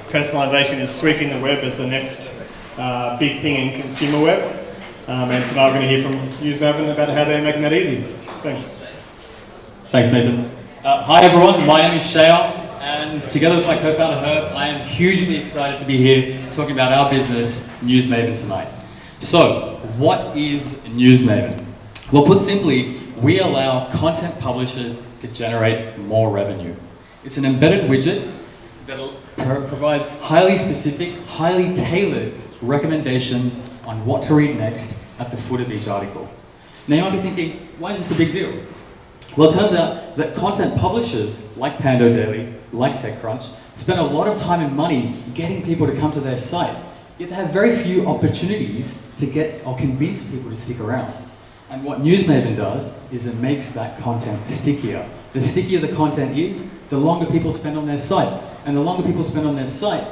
personalisation is sweeping the web as the next big thing in consumer web. And tonight we're going to hear from Newsmaven about how they're making that easy. Thanks. Thanks, Nathan. Hi everyone, my name is Shaya, and together with my co-founder Herb, I am hugely excited to be here talking about our business, Newsmaven, tonight. So, what is Newsmaven? Well, put simply, we allow content publishers to generate more revenue. It's an embedded widget that provides highly specific, highly tailored recommendations on what to read next at the foot of each article. Now you might be thinking, why is this a big deal? Well, it turns out that content publishers, like Pando Daily, like TechCrunch, spend a lot of time and money getting people to come to their site, yet they have very few opportunities to get or convince people to stick around. And what Newsmaven does is it makes that content stickier. The stickier the content is, the longer people spend on their site. And the longer people spend on their site,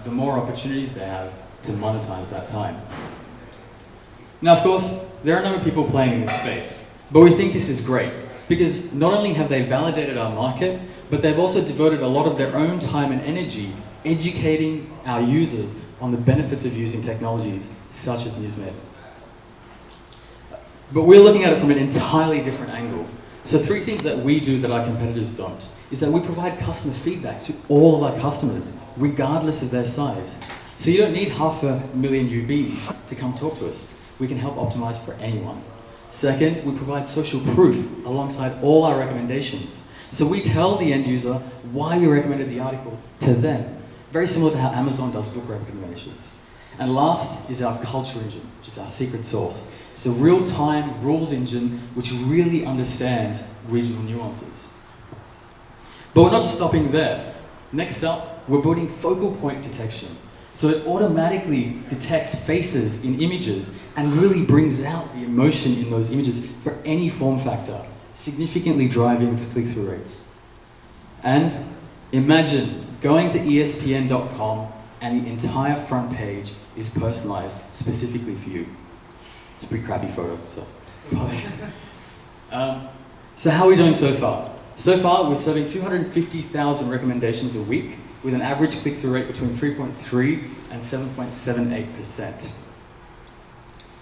the more opportunities they have to monetize that time. Now, of course, there are a number of people playing in this space, but we think this is great because not only have they validated our market, but they've also devoted a lot of their own time and energy educating our users on the benefits of using technologies such as Newsmaven. But we're looking at it from an entirely different angle. So 3 things that we do that our competitors don't is that we provide customer feedback to all of our customers, regardless of their size. So you don't need 500,000 UBs to come talk to us. We can help optimize for anyone. Second, we provide social proof alongside all our recommendations. So we tell the end user why we recommended the article to them, very similar to how Amazon does book recommendations. And last is our culture engine, which is our secret sauce. It's a real-time rules engine which really understands regional nuances. But we're not just stopping there. Next up, we're building focal point detection. So it automatically detects faces in images and really brings out the emotion in those images for any form factor, significantly driving click-through rates. And imagine going to ESPN.com and the entire front page is personalized specifically for you. It's a pretty crappy photo, so. So how are we doing so far? So far, we're serving 250,000 recommendations a week with an average click-through rate between 3.3 and 7.78%.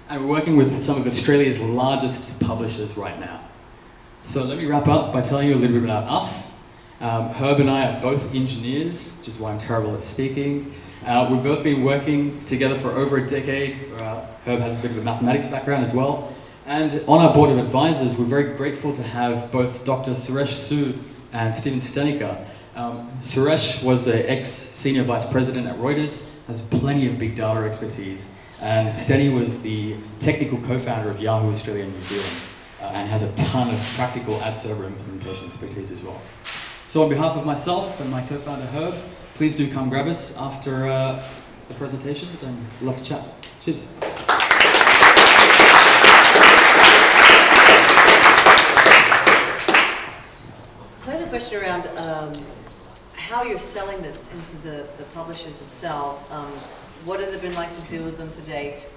And we're working with some of Australia's largest publishers right now. So let me wrap up by telling you a little bit about us. Herb and I are both engineers, which is why I'm terrible at speaking. We've both been working together for over a decade. Herb has a bit of a mathematics background as well. And on our board of advisors, we're very grateful to have both Dr. Suresh Sood and Steven Stenica. Suresh was an ex-senior vice president at Reuters, has plenty of big data expertise. And Steny was the technical co-founder of Yahoo Australia and New Zealand, and has a ton of practical ad server implementation expertise as well. So on behalf of myself and my co-founder Herb, please do come grab us after the presentations, and we'd love to chat. Cheers. So I have a question around how you're selling this into the publishers themselves. What has it been like to deal with them to date?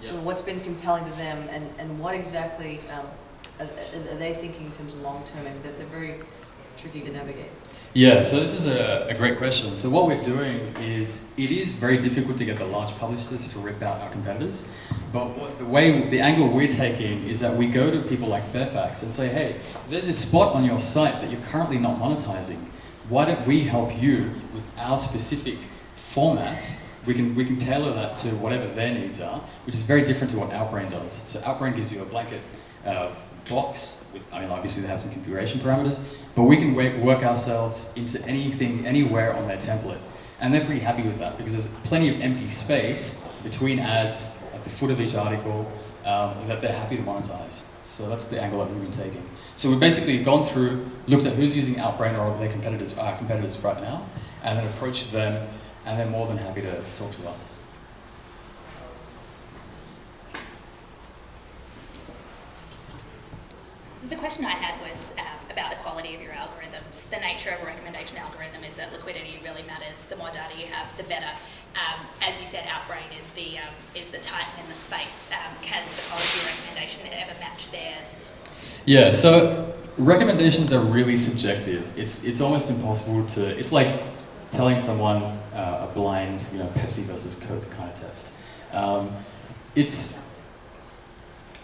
Yeah. What's been compelling to them, and what exactly are they thinking in terms of long term? I mean, they're very tricky to navigate. Yeah, so this is a great question. So what we're doing is, it is very difficult to get the large publishers to rip out our competitors. But the angle we're taking is that we go to people like Fairfax and say, hey, there's a spot on your site that you're currently not monetizing. Why don't we help you with our specific format? We can tailor that to whatever their needs are, which is very different to what Outbrain does. So Outbrain gives you a blanket box with, I mean, obviously they have some configuration parameters, but we can work ourselves into anything, anywhere on their template. And they're pretty happy with that because there's plenty of empty space between ads at the foot of each article that they're happy to monetize. So that's the angle that we've been taking. So we've basically gone through, looked at who's using Outbrain or their competitors right now, and then approached them, and they're more than happy to talk to us. The question I had was about the quality of your algorithms. The nature of a recommendation algorithm is that liquidity really matters. The more data you have, the better. As you said, Outbrain is the titan in the space. Can the quality of your recommendation ever match theirs? Yeah, so recommendations are really subjective. It's almost impossible to, it's like telling someone a blind, Pepsi versus Coke kind of test.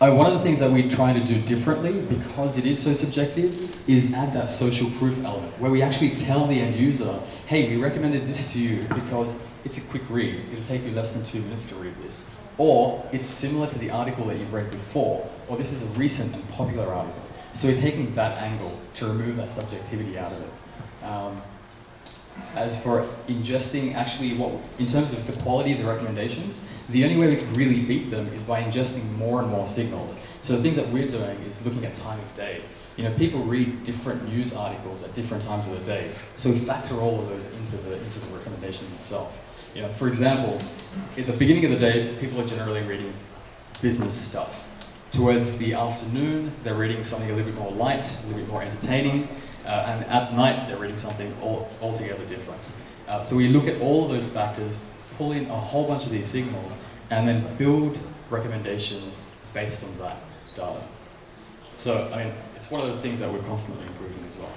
One of the things that we try to do differently, because it is so subjective, is add that social proof element, where we actually tell the end user, hey, we recommended this to you because it's a quick read. It'll take you less than 2 minutes to read this. Or it's similar to the article that you've read before, or this is a recent and popular article. So we're taking that angle to remove that subjectivity out of it. As for ingesting, actually, in terms of the quality of the recommendations, the only way we can really beat them is by ingesting more and more signals. So the things that we're doing is looking at time of day. People read different news articles at different times of the day, so we factor all of those into the recommendations itself. For example, at the beginning of the day, people are generally reading business stuff. Towards the afternoon, they're reading something a little bit more light, a little bit more entertaining. And at night, they're reading something altogether different. So we look at all of those factors, pull in a whole bunch of these signals, and then build recommendations based on that data. So, it's one of those things that we're constantly improving as well.